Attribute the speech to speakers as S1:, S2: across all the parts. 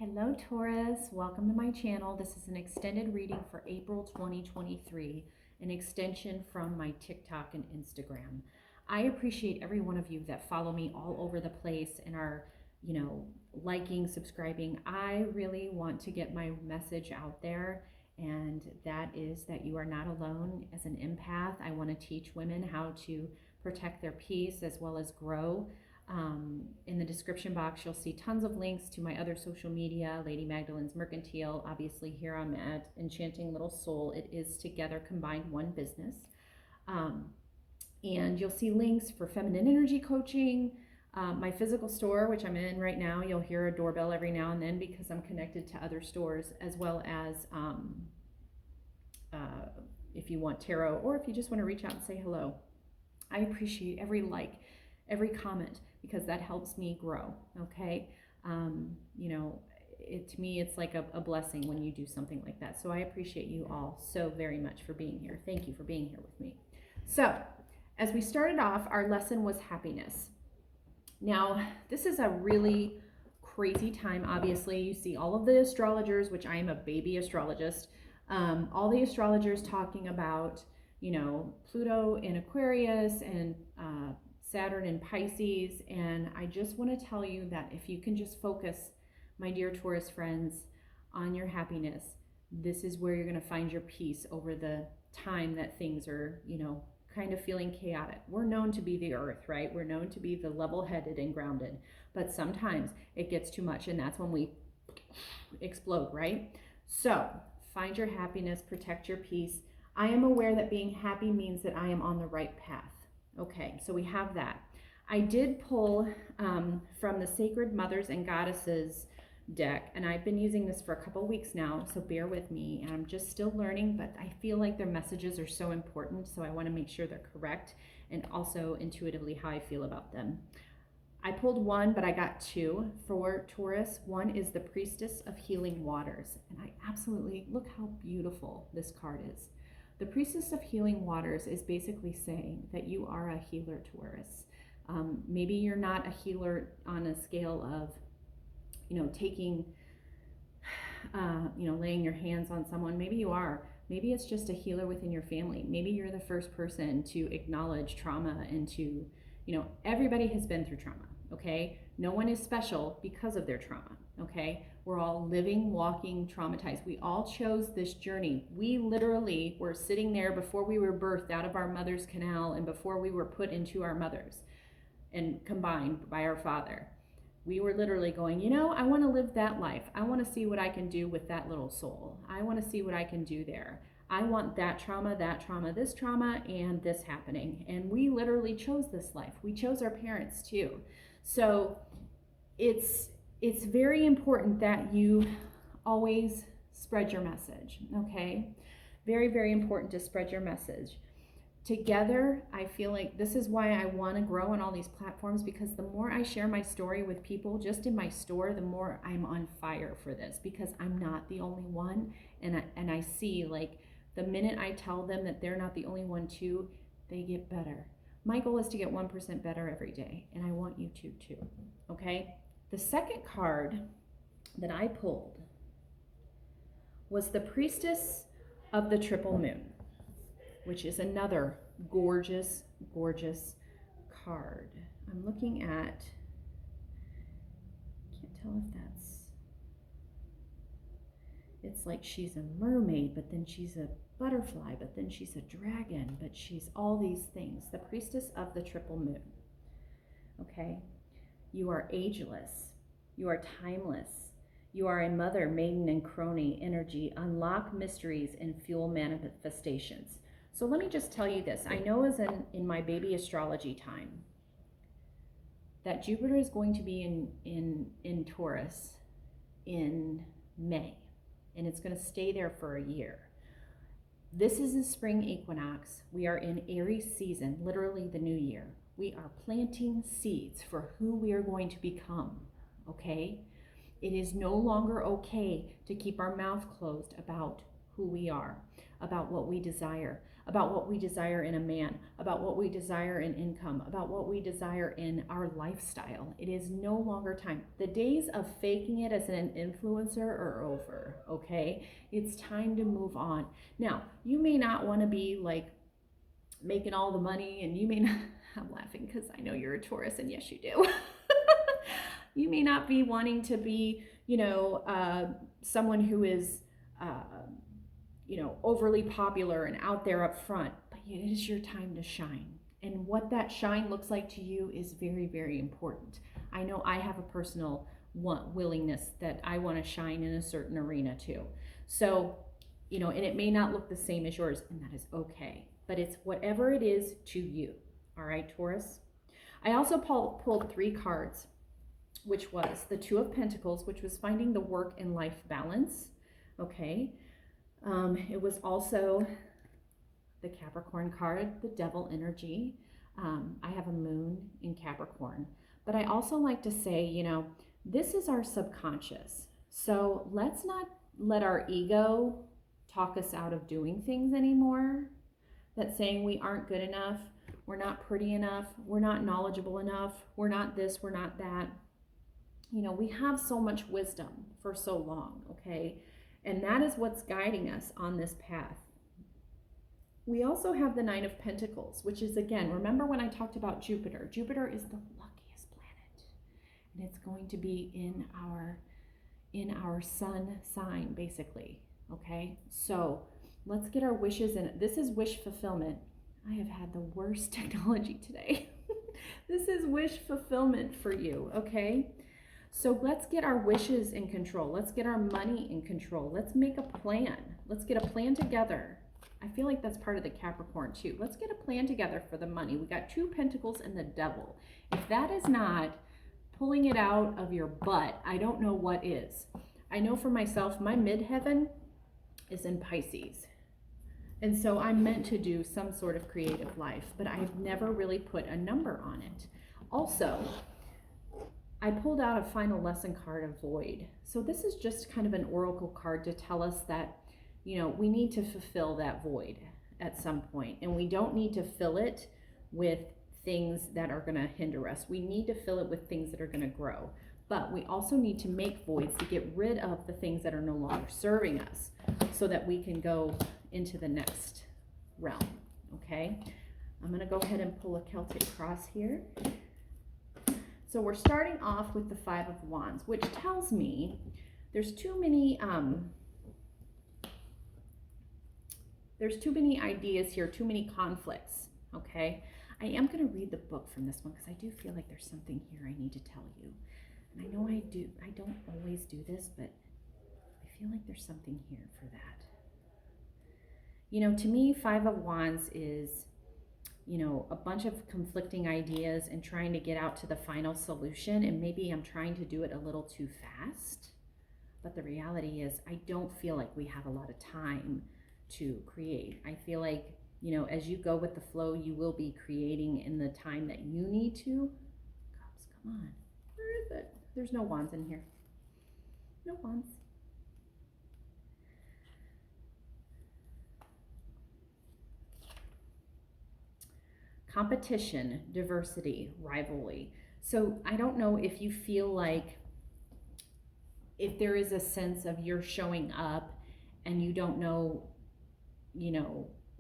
S1: Hello Taurus, welcome to my channel. This is an extended reading for April 2023, an extension from my TikTok and Instagram. I appreciate every one of you that follow me all over the place and are, liking, subscribing. I really want to get my message out there, and that is that you are not alone as an empath. I want to teach women how to protect their peace as well as grow. In the description box, you'll see tons of links to my other social media, Lady Magdalene's Mercantile. Obviously, here I'm at Enchanting Little Soul. It is together combined one business. And you'll see links for feminine energy coaching, my physical store, which I'm in right now. You'll hear a doorbell every now and then because I'm connected to other stores, as well as if you want tarot or if you just want to reach out and say hello. I appreciate every like, every comment, because that helps me grow. Okay. To me, it's like a blessing when you do something like that. So I appreciate you all so very much for being here. Thank you for being here with me. So as we started off, our lesson was happiness. Now, this is a really crazy time. Obviously, you see all of the astrologers, which I am a baby astrologist, all the astrologers talking about, Pluto in Aquarius and Saturn in Pisces. And I just want to tell you that if you can just focus, my dear Taurus friends, on your happiness, this is where you're going to find your peace over the time that things are, kind of feeling chaotic. We're known to be the earth, right? We're known to be the level-headed and grounded, but sometimes it gets too much, and that's when we explode, right? So find your happiness, protect your peace. I am aware that being happy means that I am on the right path. Okay, so we have that. I did pull from the Sacred Mothers and Goddesses deck, and I've been using this for a couple weeks now, so bear with me. And I'm just still learning, but I feel like their messages are so important, so I want to make sure they're correct and also intuitively how I feel about them. I pulled one, but I got two for Taurus. One is the Priestess of Healing Waters, and I absolutely, look how beautiful this card is. The Priestess of Healing Waters is basically saying that you are a healer, Taurus. Maybe you're not a healer on a scale of, taking, laying your hands on someone. Maybe you are. Maybe it's just a healer within your family. Maybe you're the first person to acknowledge trauma and to, everybody has been through trauma, okay? No one is special because of their trauma, okay? We're all living, walking, traumatized. We all chose this journey. We literally were sitting there before we were birthed out of our mother's canal and before we were put into our mothers and combined by our father. We were literally going, I want to live that life. I want to see what I can do with that little soul. I want to see what I can do there. I want that trauma, this trauma, and this happening. And we literally chose this life. We chose our parents too. So it's very important that you always spread your message, okay? Very, very important to spread your message. Together, I feel like this is why I want to grow on all these platforms, because the more I share my story with people just in my store, the more I'm on fire for this, because I'm not the only one. And I see, like, the minute I tell them that they're not the only one too, they get better. My goal is to get 1% better every day, and I want you to too, okay? The second card that I pulled was the Priestess of the Triple Moon, which is another gorgeous, gorgeous card. I'm looking at, can't tell if it's like she's a mermaid, but then she's a butterfly, but then she's a dragon, but she's all these things. The Priestess of the Triple Moon, okay? You are ageless. You are timeless. You are a mother, maiden, and crony energy. Unlock mysteries and fuel manifestations. So let me just tell you this. I know as in my baby astrology time that Jupiter is going to be in Taurus in May, and it's going to stay there for a year. This is the spring equinox. We are in Aries season, literally the new year. We are planting seeds for who we are going to become, okay? It is no longer okay to keep our mouth closed about who we are, about what we desire, about what we desire in a man, about what we desire in income, about what we desire in our lifestyle. It is no longer time. The days of faking it as an influencer are over, okay? It's time to move on. Now, you may not want to be like making all the money, and you may not, I'm laughing because I know you're a Taurus, and yes, you do. You may not be wanting to be, someone who is, overly popular and out there up front, but it is your time to shine. And what that shine looks like to you is very, very important. I know I have a personal willingness that I want to shine in a certain arena too. So, and it may not look the same as yours, and that is okay. But it's whatever it is to you. All right, Taurus? I also pulled 3 cards, which was the 2 of Pentacles, which was finding the work and life balance. Okay. It was also the Capricorn card, the devil energy. I have a moon in Capricorn. But I also like to say, this is our subconscious. So let's not let our ego talk us out of doing things anymore. That's saying we aren't good enough, we're not pretty enough, we're not knowledgeable enough, we're not this, we're not that. We have so much wisdom for so long, okay? And that is what's guiding us on this path. We also have the 9 of Pentacles, which is, again, remember when I talked about Jupiter? Jupiter is the luckiest planet. And it's going to be in our sun sign, basically, okay? So let's get our wishes in. This is wish fulfillment. I have had the worst technology today. This is wish fulfillment for you, okay? So let's get our wishes in control. Let's get our money in control. Let's make a plan. Let's get a plan together. I feel like that's part of the Capricorn too. Let's get a plan together for the money. We got 2 Pentacles and the devil. If that is not pulling it out of your butt, I don't know what is. I know for myself, my midheaven is in Pisces. And so I'm meant to do some sort of creative life, but I've never really put a number on it. Also, I pulled out a final lesson card of void. So this is just kind of an oracle card to tell us that, we need to fulfill that void at some point. And we don't need to fill it with things that are going to hinder us. We need to fill it with things that are going to grow. But we also need to make voids to get rid of the things that are no longer serving us so that we can go into the next realm, okay? I'm going to go ahead and pull a Celtic cross here. So we're starting off with the 5 of Wands, which tells me there's too many ideas here, too many conflicts, okay? I am going to read the book from this one because I do feel like there's something here I need to tell you. And I know I don't always do this, but I feel like there's something here for that. To me, 5 of Wands is, a bunch of conflicting ideas and trying to get out to the final solution. And maybe I'm trying to do it a little too fast. But the reality is I don't feel like we have a lot of time to create. I feel like, as you go with the flow, you will be creating in the time that you need to. Cups, come on. Where is it? There's no wands in here. No wands. Competition, diversity, rivalry. So I don't know if you feel like if there is a sense of you're showing up and you don't know,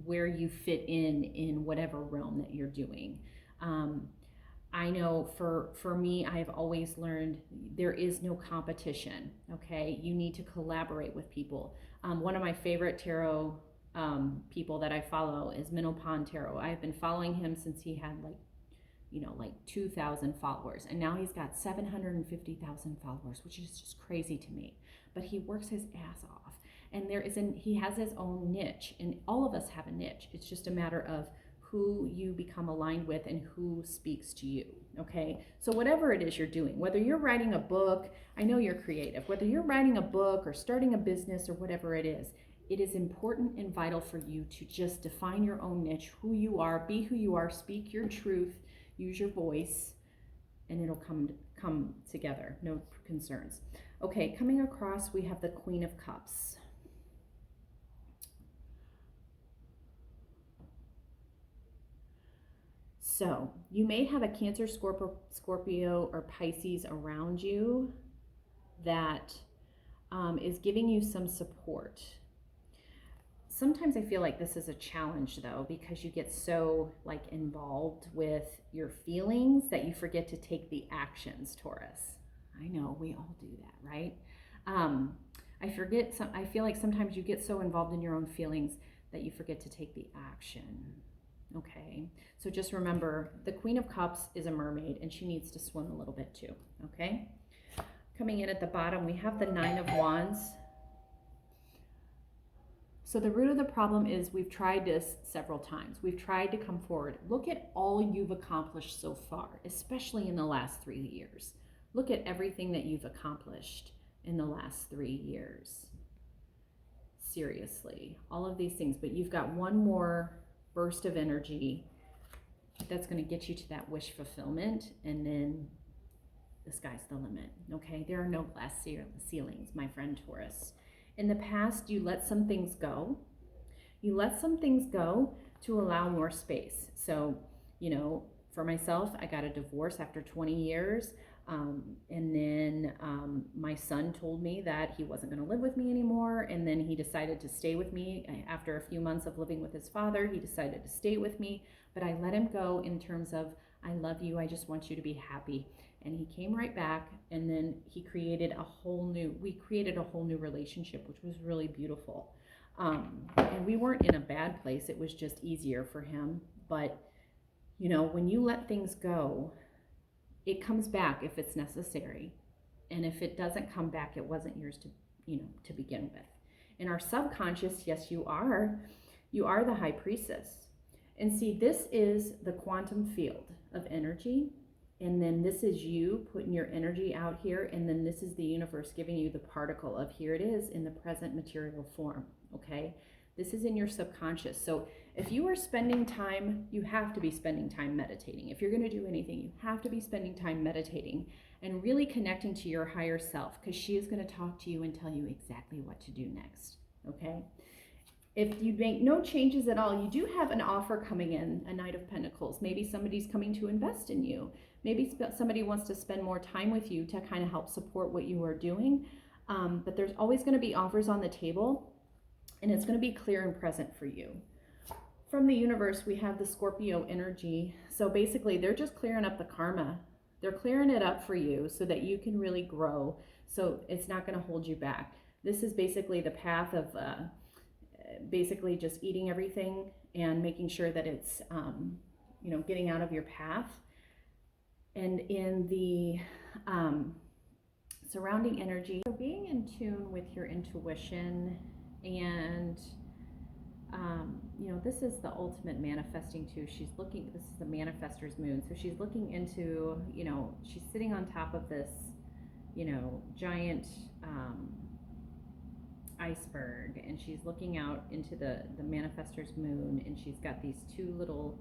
S1: where you fit in whatever realm that you're doing. I know for me, I've always learned there is no competition, okay? You need to collaborate with people. One of my favorite tarot people that I follow is Natal Tarot. I've been following him since he had like 2,000 followers, and now he's got 750,000 followers, which is just crazy to me. But he works his ass off, and he has his own niche, and all of us have a niche. It's just a matter of who you become aligned with and who speaks to you, okay? So whatever it is you're doing, whether you're writing a book, I know you're creative, whether you're writing a book or starting a business or whatever it is important and vital for you to just define your own niche, who you are, be who you are, speak your truth, use your voice, and it'll come together, no concerns. Okay, coming across, we have the Queen of Cups. So you may have a Cancer, Scorpio, or Pisces around you that is giving you some support. Sometimes I feel like this is a challenge though, because you get so like involved with your feelings that you forget to take the actions, Taurus. I know we all do that, right? I feel like sometimes you get so involved in your own feelings that you forget to take the action. Okay, so just remember the Queen of Cups is a mermaid and she needs to swim a little bit too. Okay, coming in at the bottom, we have the Nine of Wands. So the root of the problem is we've tried this several times. We've tried to come forward. Look at all you've accomplished so far, especially in the last 3 years. Look at everything that you've accomplished in the last 3 years. Seriously, all of these things, but you've got one more burst of energy that's going to get you to that wish fulfillment, and then the sky's the limit. Okay, there are no glass ceilings, my friend Taurus. In the past, you let some things go. You let some things go to allow more space. So, you know, for myself, I got a divorce after 20 years. And then my son told me that he wasn't going to live with me anymore. And then he decided to stay with me. After a few months of living with his father, he decided to stay with me. But I let him go in terms of, I love you, I just want you to be happy. And he came right back, and then we created a whole new relationship, which was really beautiful. And we weren't in a bad place. It was just easier for him. But, you know, when you let things go, it comes back if it's necessary. And if it doesn't come back, it wasn't yours to begin with. In our subconscious, yes, you are the High Priestess. And see, this is the quantum field of energy. And then this is you putting your energy out here. And then this is the universe giving you the particle of here it is in the present material form. Okay. This is in your subconscious. So if you are spending time, you have to be spending time meditating. If you're going to do anything, you have to be spending time meditating and really connecting to your higher self, because she is going to talk to you and tell you exactly what to do next. Okay. If you make no changes at all, you do have an offer coming in, a Knight of Pentacles. Maybe somebody's coming to invest in you. Maybe somebody wants to spend more time with you to kind of help support what you are doing. But there's always going to be offers on the table, and it's going to be clear and present for you. From the universe, we have the Scorpio energy. So basically, they're just clearing up the karma. They're clearing it up for you so that you can really grow. So it's not going to hold you back. This is basically the path of basically just eating everything and making sure that it's, getting out of your path. And in the surrounding energy, so being in tune with your intuition, and this is the ultimate manifesting too. This is the manifestor's moon. So she's looking into, she's sitting on top of this, giant iceberg, and she's looking out into the manifestor's moon, and she's got these two little,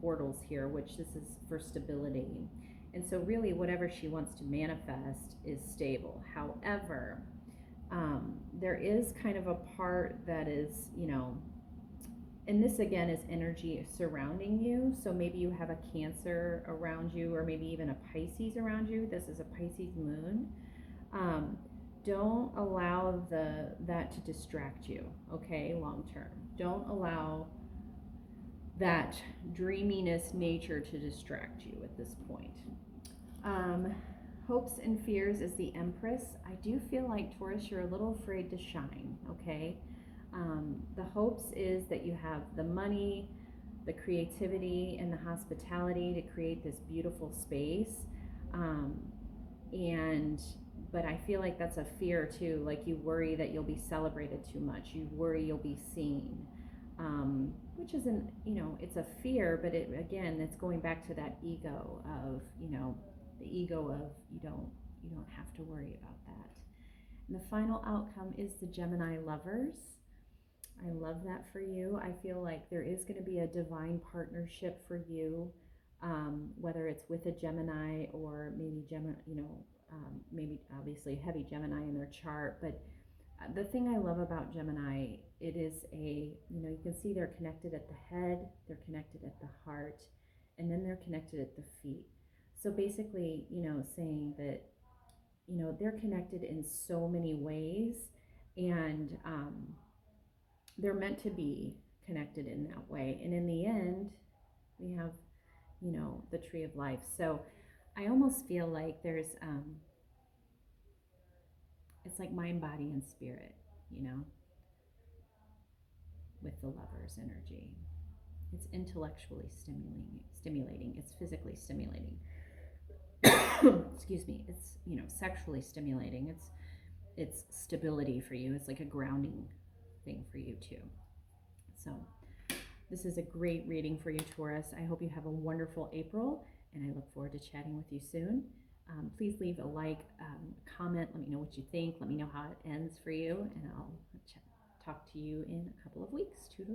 S1: portals here, which this is for stability. And so really whatever she wants to manifest is stable. However, there is kind of a part that is, and this again is energy surrounding you. So maybe you have a Cancer around you, or maybe even a Pisces around you. This is a Pisces moon. Don't allow that to distract you, okay, long term. Don't allow that dreaminess nature to distract you at this point. Hopes and fears is the Empress. I do feel like, Taurus, you're a little afraid to shine, okay? The hopes is that you have the money, the creativity, and the hospitality to create this beautiful space. But I feel like that's a fear too. Like you worry that you'll be celebrated too much. You worry you'll be seen, which isn't, it's a fear, but it's going back to that ego of, the ego of you don't have to worry about that. And the final outcome is the Gemini lovers. I love that for you. I feel like there is going to be a divine partnership for you, whether it's with a Gemini or maybe maybe obviously heavy Gemini in their chart, but The thing I love about Gemini, it is you can see they're connected at the head, they're connected at the heart, and then they're connected at the feet. So basically, saying that, they're connected in so many ways, and they're meant to be connected in that way. And in the end, we have, the tree of life. So I almost feel like there's, it's like mind, body, and spirit, you know, with the lover's energy. It's intellectually stimulating. It's physically stimulating. Excuse me. It's, sexually stimulating. It's stability for you. It's like a grounding thing for you too. So this is a great reading for you, Taurus. I hope you have a wonderful April, and I look forward to chatting with you soon. Please leave a like, comment. Let me know what you think. Let me know how it ends for you, and I'll talk to you in a couple of weeks. Toodaloo.